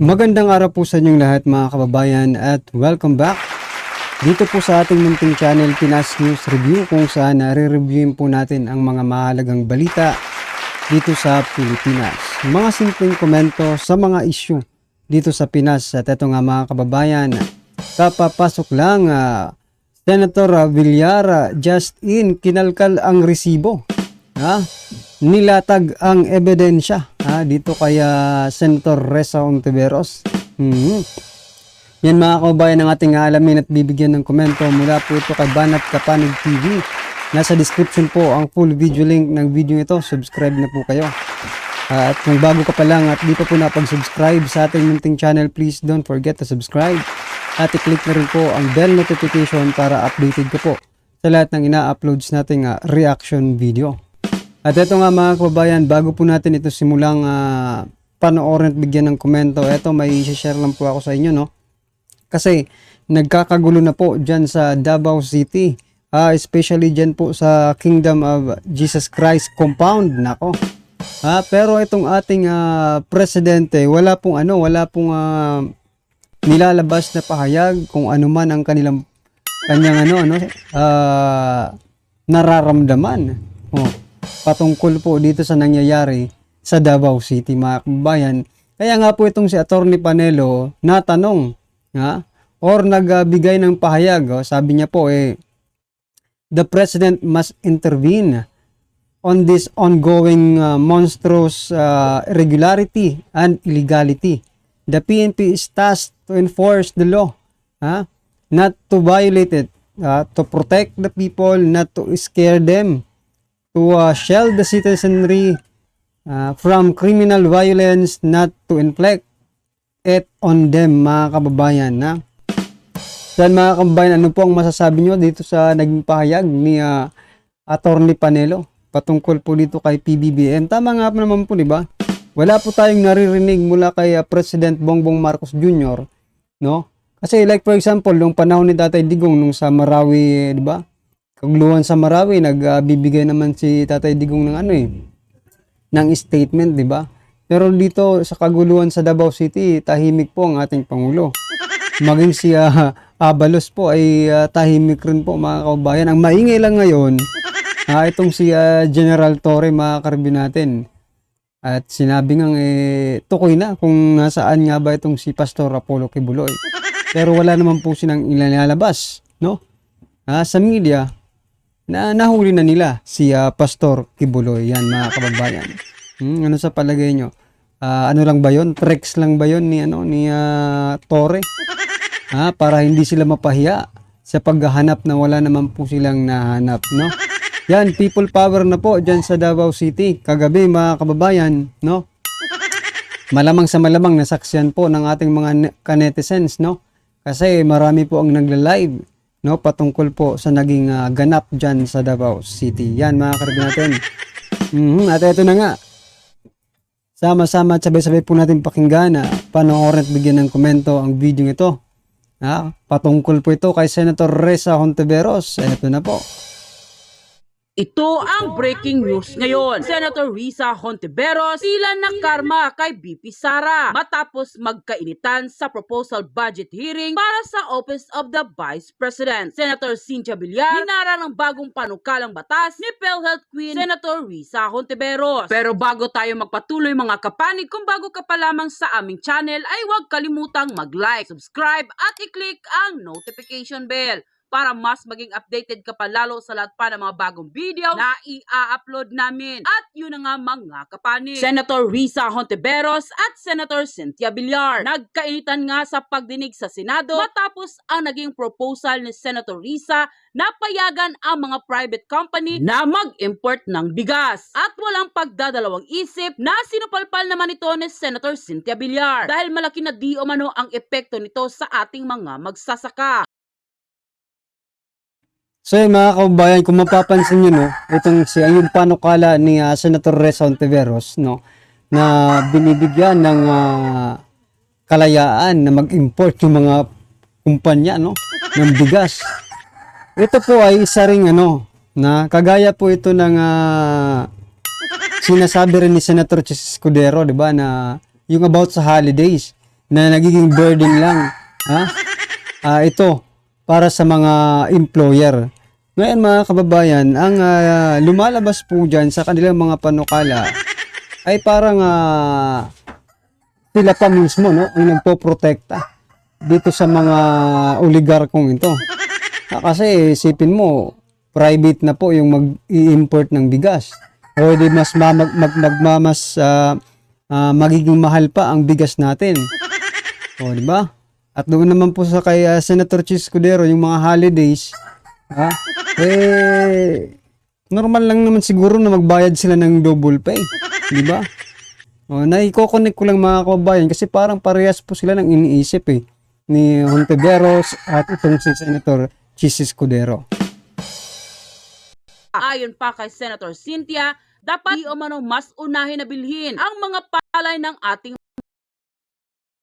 Magandang araw po sa inyong lahat mga kababayan at welcome back dito po sa ating munting channel Pinas News Review, kung saan nare-reviewin po natin ang mga mahalagang balita dito sa Pilipinas. Mga simpleng komento sa mga issue dito sa Pinas. At ito nga mga kababayan, kapapasok lang Senator Villar just in, kinalkal ang resibo. Nilatag ang ebidensya dito kay Senator Risa Hontiveros. Yan mga kababayan ang ating alamin at bibigyan ng komento mula po ito kay Banat Kapanig TV. Nasa description po ang full video link ng video ito. Subscribe na po kayo. At kung bago ka pa lang at di pa po napag-subscribe sa ating munting channel, please don't forget to subscribe. At i-click na rin po ang bell notification para updated ka po sa lahat ng ina-uploads nating reaction video. At ito nga mga kababayan, bago po natin ito simulang panoorin at bigyan ng komento, ito may share lang po ako sa inyo, no? Kasi nagkakagulo na po dyan sa Davao City, especially dyan po sa Kingdom of Jesus Christ compound, nako. Pero itong ating presidente, wala pong nilalabas na pahayag kung ano man ang kanyang nararamdaman. Patungkol po dito sa nangyayari sa Davao City mga kababayan. Kaya nga po itong si Attorney Panelo natanong or nagbigay ng pahayag. Sabi niya po the president must intervene on this ongoing monstrous irregularity and illegality. The PNP is tasked to enforce the law, not to violate it, to protect the people, not to scare them, to shield the citizenry from criminal violence, not to inflict it on them mga kababayan. Yan mga kababayan, ano po ang masasabi nyo dito sa naging pahayag ni Attorney Panelo patungkol po dito kay PBBM? Tama nga naman po, diba? Wala po tayong naririnig mula kay President Bongbong Marcos Jr., no? Kasi like for example, nung panahon ni Tatay Digong nung sa Marawi, diba? Kaguluhan sa Marawi, nagbibigay naman si Tatay Digong ng ng statement, di ba? Pero dito sa kaguluhan sa Davao City, tahimik po ang ating Pangulo. Maging si Abalos po ay tahimik rin po mga kababayan. Ang maingay lang ngayon, itong si General Torre mga karbi natin. At sinabi nga tukoy na kung nasaan nga ba itong si Pastor Apollo Kibuloy. Pero wala naman po silang ilalabas, no? Sa media, nahuli na nila si Pastor Kibuloy. Yan mga kababayan. Ano sa palagay nyo? Ano lang ba yon? Tricks lang ba yon ni Torre? Para hindi sila mapahiya sa paghahanap na wala naman po silang nahanap, no? Yan, people power na po dyan sa Davao City. Kagabi mga kababayan, no? Malamang sa malamang nasaksiyan po ng ating mga kanetizens, no? Kasi marami po ang nagla-live, no, patungkol po sa naging ganap dyan sa Davao City. Yan mga karga natin. At ito na nga, sama-sama at sabay-sabay po natin pakinggan, panoorin at bigyan ng komento ang video ito. Patungkol po ito kay Senator Risa Hontiveros. Ito na po. Ito ang breaking news ngayon. Senator Risa Hontiveros tila nakarma kay BP Sara matapos magkainitan sa proposal budget hearing para sa Office of the Vice President. Senator Cynthia Villar hinara ng bagong panukalang batas ni PhilHealth Queen Senator Risa Hontiveros. Pero bago tayo magpatuloy mga kapanig, kung bago ka pa lamang sa aming channel ay huwag kalimutang mag-like, subscribe at i-click ang notification bell para mas maging updated ka pa lalo sa lahat pa ng mga bagong video na i-upload namin. At yun na nga mga kapanig, Senator Risa Hontiveros at Senator Cynthia Villar nagkainitan nga sa pagdinig sa Senado matapos ang naging proposal ni Senator Risa na payagan ang mga private company na mag-import ng bigas. At walang pagdadalawang isip na sinupalpal naman ito ni Senator Cynthia Villar dahil malaki na di umano ang epekto nito sa ating mga magsasaka. So yun mga kababayan, kung mapapansin nyo, no, itong yung panukala ni Senator Risa Hontiveros, no, na binibigyan ng kalayaan na mag-import yung mga kumpanya, no, ng bigas. Ito po ay isa ring na kagaya po ito ng sinasabi rin ni Senator Chis Escudero, di ba, na yung about sa holidays, na nagiging burden lang. Ha? Ito para sa mga employer. Ngayon mga kababayan, ang lumalabas po dyan sa kanilang mga panukala ay parang sila pa mismo, no, ang nagpoprotekta dito sa mga oligarkong ito. Kasi isipin mo, private na po yung mag-i-import ng bigas. O di mas magiging mahal pa ang bigas natin. O di ba? At doon naman po sa kay Senator Chis Escudero, yung mga holidays, normal lang naman siguro na magbayad sila ng double pay. Di ba? O, naiko-connect ko lang mga kababayan kasi parang parehas po sila ng iniisip ni Hontiveros at itong si Senator Chis Escudero. Ayon pa kay Senator Cynthia, dapat di umano mas unahin na bilhin ang mga palay ng ating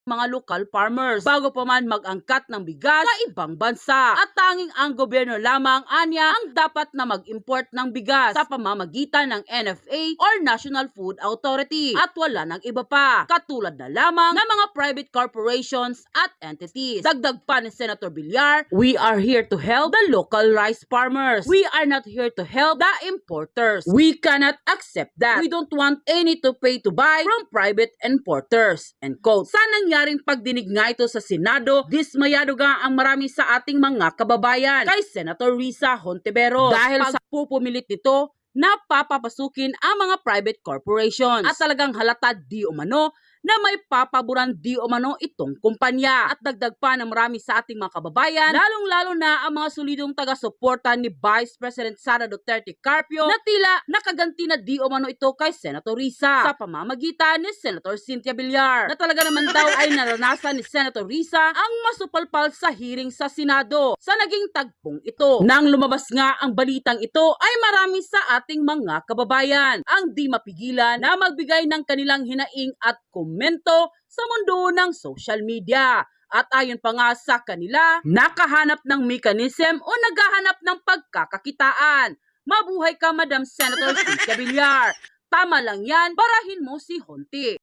mga local farmers bago pa man mag-angkat ng bigas sa ibang bansa. At tanging ang gobyerno lamang anya ang dapat na mag-import ng bigas sa pamamagitan ng NFA or National Food Authority at wala ng iba pa, katulad na lamang ng mga private corporations at entities. Dagdag pa ni Senator Villar, we are here to help the local rice farmers. We are not here to help the importers. We cannot accept that. We don't want any to pay to buy from private importers. End quote. Sa nangyaring pagdinig nga ito sa Senado, dismayado nga ang marami sa ating mga kababayan kay Senator Risa Hontiveros dahil sa pupumilit nito na papapasukin ang mga private corporations at talagang halata di umano na may papaboran di umano itong kumpanya. At dagdag pa ng marami sa ating mga kababayan, lalong-lalo na ang mga solidong taga-suporta ni Vice President Sara Duterte Carpio na tila nakaganti na di umano ito kay Senator Risa sa pamamagitan ni Senator Cynthia Villar na talaga naman daw ay naranasan ni Senator Risa ang masupalpal sa hearing sa Senado sa naging tagpong ito. Nang lumabas nga ang balitang ito ay marami sa ating mga kababayan ang di mapigilan na magbigay ng kanilang hinaing at komento sa mundo ng social media. At ayon pa nga sa kanila, nakahanap ng mechanism o naghahanap ng pagkakakitaan. Mabuhay ka, Madam Senator Cynthia Villar. Tama lang yan, barahin mo si Honti.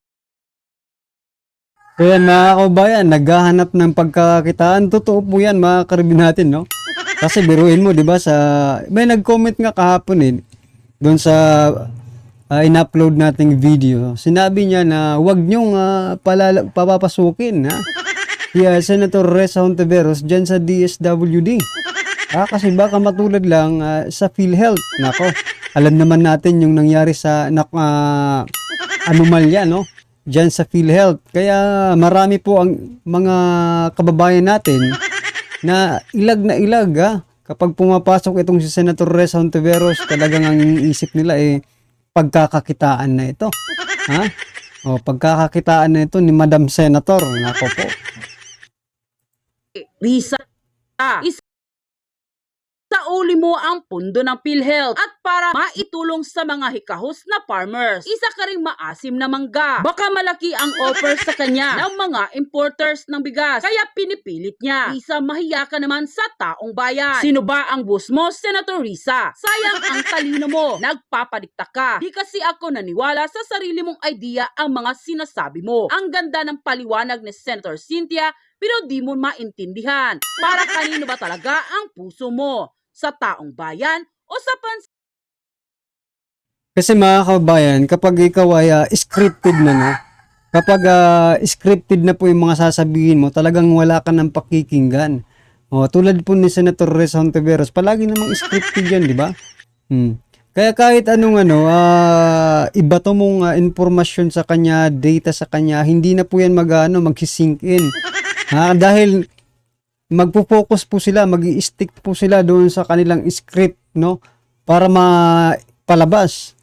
Kaya mga kababayan, naghahanap ng pagkakakitaan. Totoo po yan mga karibin natin, no? Kasi biruin mo, di ba, may nag-comment nga kahapon doon sa in-upload nating video. Sinabi niya na wag niyong papapasukin, ha? Senator Risa Hontiveros dyan sa DSWD. Kasi baka matulad lang sa PhilHealth. Nako, alam naman natin yung nangyari sa anomalya, no? Dyan sa PhilHealth. Kaya marami po ang mga kababayan natin na ilag, ha? Kapag pumapasok itong si Senator Risa Hontiveros, talagang ang iniisip nila pagkakakitaan na ito. Ha? O, pagkakakitaan na ito ni Madam Senator. Nako po. Risa, isauli mo ang pundo ng PhilHealth at para maitulong sa mga hikahos na farmers. Isa ka ring maasim na mangga. Baka malaki ang offer sa kanya ng mga importers ng bigas, kaya pinipilit niya. Risa, mahiya ka naman sa taong bayan. Sino ba ang boss mo, Senator Risa? Sayang ang talino mo. Nagpapadikta ka. Di kasi ako naniwala sa sarili mong idea ang mga sinasabi mo. Ang ganda ng paliwanag ni Senator Cynthia, pero di mo maintindihan. Para kanino ba talaga ang puso mo? Sa taong bayan o sa Kasi mga kababayan, kapag ikaw ay scripted na, no? Kapag scripted na po yung mga sasabihin mo, talagang wala ka ng pakikinggan. O, tulad po ni Senator Risa Hontiveros, palagi namang scripted yan, di ba? Kaya kahit anong iba to mong informasyon sa kanya, data sa kanya, hindi na po yan mag-sink in. Dahil magpo-focus po sila, mag-i-stick po sila doon sa kanilang script, no? Para mapalabas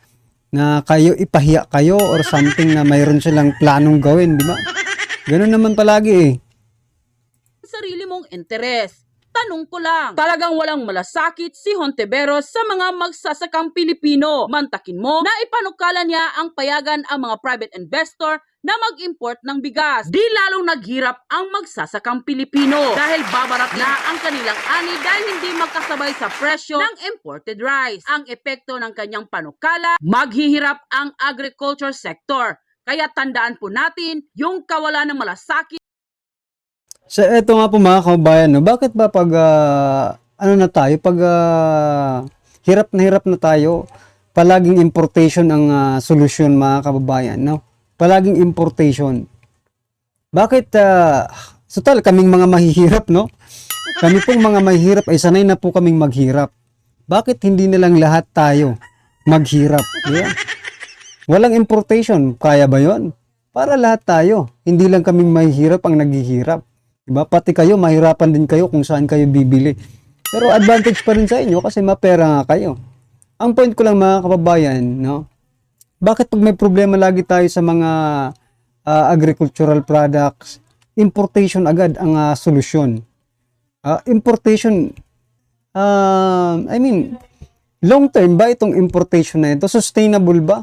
na kayo, ipahiya kayo or something na mayroon silang planong gawin, di ba? Ganun naman palagi sarili mong interes. Tanong ko lang, talagang walang malasakit si Hontiveros sa mga magsasakang Pilipino. Mantakin mo na ipanukala niya ang payagan ang mga private investor na mag-import ng bigas. Di lalong naghirap ang magsasakang Pilipino dahil babarat na ang kanilang ani dahil hindi magkasabay sa presyo ng imported rice. Ang epekto ng kanyang panukala, maghihirap ang agriculture sector. Kaya tandaan po natin yung kawalan ng malasakit So eto nga po mga kababayan, no, bakit ba pag ano na tayo, pag hirap na tayo, palaging importation ang solusyon mga kababayan, no? Palaging importation. Bakit total kaming mga mahihirap, no? Kami pong mga mahihirap ay sanay na po kaming maghirap. Bakit hindi na lang lahat tayo maghirap? Di ba? Walang importation, kaya ba 'yon? Para lahat tayo, hindi lang kaming mahihirap ang naghihirap. Diba? Pati kayo, mahirapan din kayo kung saan kayo bibili. Pero advantage pa rin sa inyo kasi mapera nga kayo. Ang point ko lang mga kababayan, no? Bakit pag may problema lagi tayo sa mga agricultural products, importation agad ang solusyon? Importation, I mean, long term ba itong importation na ito? Sustainable ba?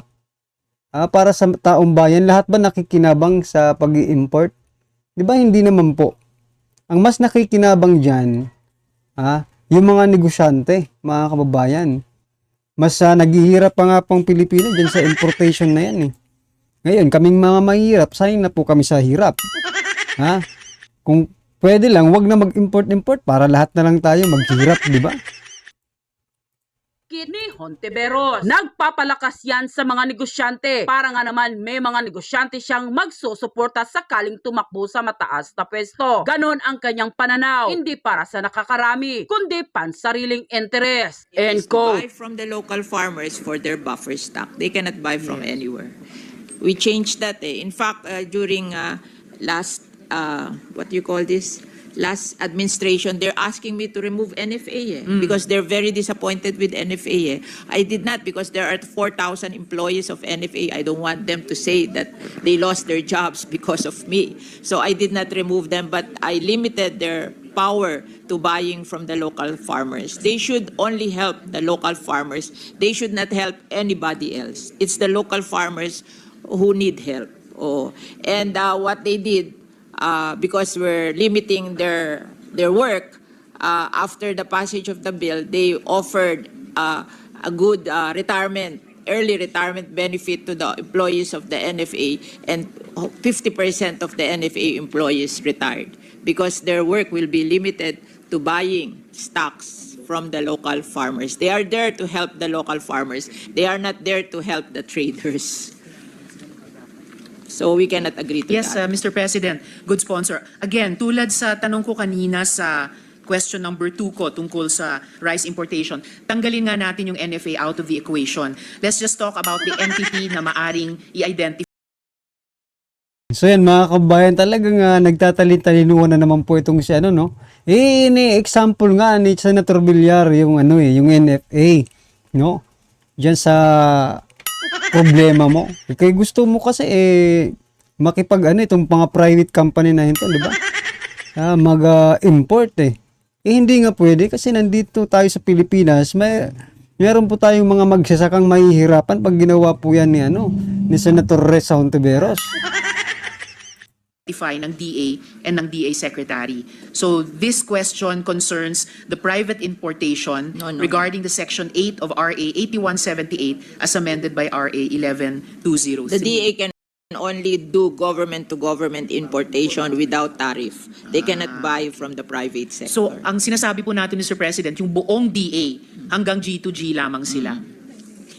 Para sa taong bayan, lahat ba nakikinabang sa pag-i-import? Di ba hindi naman po? Ang mas nakikinabang dyan, yung mga negosyante, mga kababayan. Mas naghihirap pa nga pang Pilipino dyan sa importation na yan. Ngayon, kaming mga mahirap, sanay na po kami sa hirap. Kung pwede lang, wag na mag-import-import para lahat na lang tayo maghirap, di ba? Ni Hontiveros. Nagpapalakas yan sa mga negosyante. Para nga naman may mga negosyante siyang magsusuporta sakaling tumakbo sa mataas na pwesto. Ganon ang kanyang pananaw. Hindi para sa nakakarami, kundi pansariling interes. End quote. Buy from the local farmers for their buffer stock. They cannot buy from anywhere. We changed that. In fact, during last, what you call this? Last administration, they're asking me to remove NFA because they're very disappointed with NFA. I did not because there are 4,000 employees of NFA. I don't want them to say that they lost their jobs because of me. So I did not remove them, but I limited their power to buying from the local farmers. They should only help the local farmers. They should not help anybody else. It's the local farmers who need help. And what they did, because we're limiting their work, after the passage of the bill, they offered a good early retirement benefit to the employees of the NFA, and 50% of the NFA employees retired because their work will be limited to buying stocks from the local farmers. They are there to help the local farmers. They are not there to help the traders. So we cannot agree to Yes, that. Mr. President, good sponsor. Again, tulad sa tanong ko kanina sa question number 2 ko tungkol sa rice importation, tanggalin nga natin yung NFA out of the equation. Let's just talk about the entity na maaring i-identify. So yan mga kababayan, talagang nagtatalin-talinuan na naman po itong si ano, no? Ni-example nga ni Senator Villar yung yung NFA, no? Diyan sa problema mo. Kaya gusto mo kasi makipag itong mga private company na ito, di ba? Mag-import hindi nga pwede kasi nandito tayo sa Pilipinas, meron po tayong mga magsasakang mahihirapan pag ginawa po yan ni Senator Risa Hontiveros. Ng DA and ng DA Secretary. So this question concerns the private importation regarding the Section 8 of RA 8178 as amended by RA 11203. The DA can only do government-to-government importation without tariff. They cannot buy from the private sector. So ang sinasabi po natin, Mr. President, yung buong DA hanggang G2G lamang sila.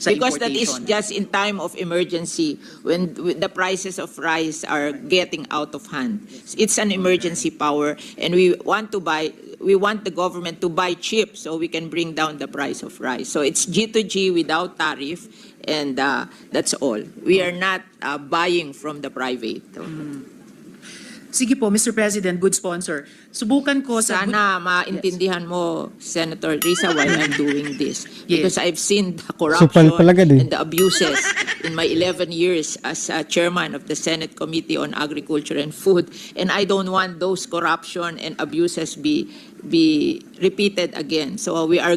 Sa Because that is importation. just in time of emergency when the prices of rice are getting out of hand. It's an emergency power, and we want the government to buy cheap so we can bring down the price of rice. So it's G2G without tariff, and that's all. We are not buying from the private. Sige po, Mr. President, good sponsor. Subukan ko sa... Sana maintindihan mo, Senator Risa, why I'm doing this. Yes. Because I've seen the Supal corruption pala agad and the abuses in my 11 years as chairman of the Senate Committee on Agriculture and Food. And I don't want those corruption and abuses be repeated again. So we are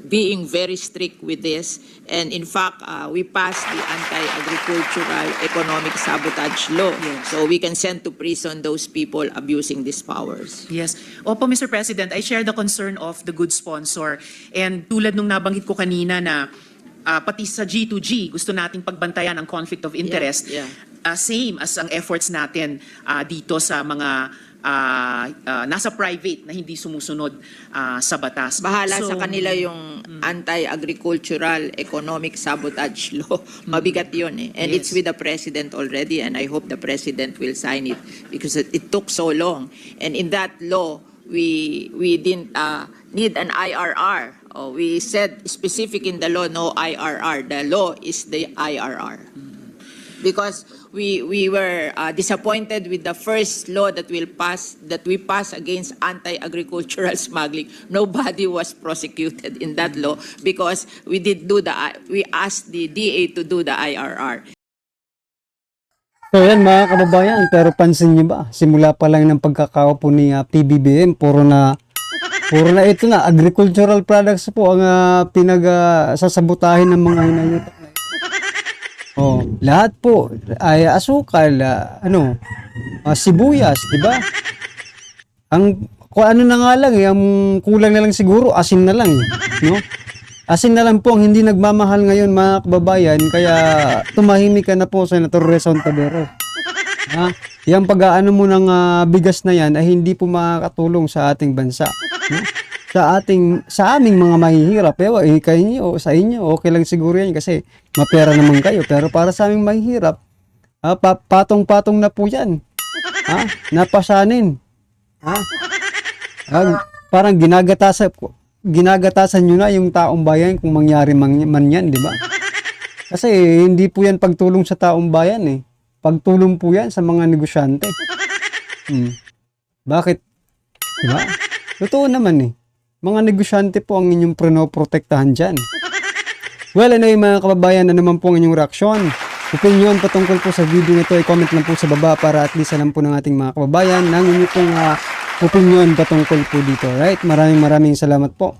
being very strict with this. And in fact, we passed the anti-agricultural economic sabotage law. Yes. So we can send to prison those people abusing these powers. Yes. Opo, Mr. President, I share the concern of the good sponsor. And tulad nung nabanggit ko kanina na pati sa G2G, gusto nating pagbantayan ang conflict of interest. Yeah. Same as ang efforts natin dito sa mga nasa private na hindi sumusunod sa batas. Bahala So, sa kanila yung anti-agricultural economic sabotage law. Mabigat yun eh. And it's Yes. with the president already, and I hope the president will sign it because it took so long. And in that law, we didn't need an IRR. We said specific in the law, no IRR. The law is the IRR. Because we were disappointed with the first law that we passed against anti-agricultural smuggling. Nobody was prosecuted in that law because we asked the DA to do the IRR. So yan mga kababayan, pero pansin niyo ba, simula pa lang ng pagkakaupo ni PBBM, puro na ito na, agricultural products po ang sasabotahin ng mga hinayutak na ito. Oh, lahat po ay asukal, sibuyas, di ba? Kung ano na nga lang, ang kulang na lang siguro, asin na lang, no? Asin na lang po ang hindi nagmamahal ngayon mga kababayan, kaya tumahimik ka na po, Senator Risa Hontiveros. Ha? Yung pag-aano mo ng bigas na yan ay hindi po makakatulong sa ating bansa. No? Sa aming mga mahihirap, kayo sa inyo, okay lang siguro yan kasi mapera naman kayo. Pero para sa aming mahihirap, patong-patong na po yan. Ha? Napasanin. Ha? Parang ginagatasan nyo na yung taong bayan kung mangyari man yan, di ba? Kasi hindi po yan pagtulong sa taong bayan eh. Pagtulong po yan sa mga negosyante. Bakit? Di ba? Totoo naman eh. Mga negosyante po ang inyong prenoprotektahan dyan. Well, anyway mga kababayan, ano naman po ang inyong reaksyon? Opinion patungkol po sa video nito, i-comment lang po sa baba para at least alam po ng ating mga kababayan ng inyong opinion patungkol po dito. Right? Maraming salamat po.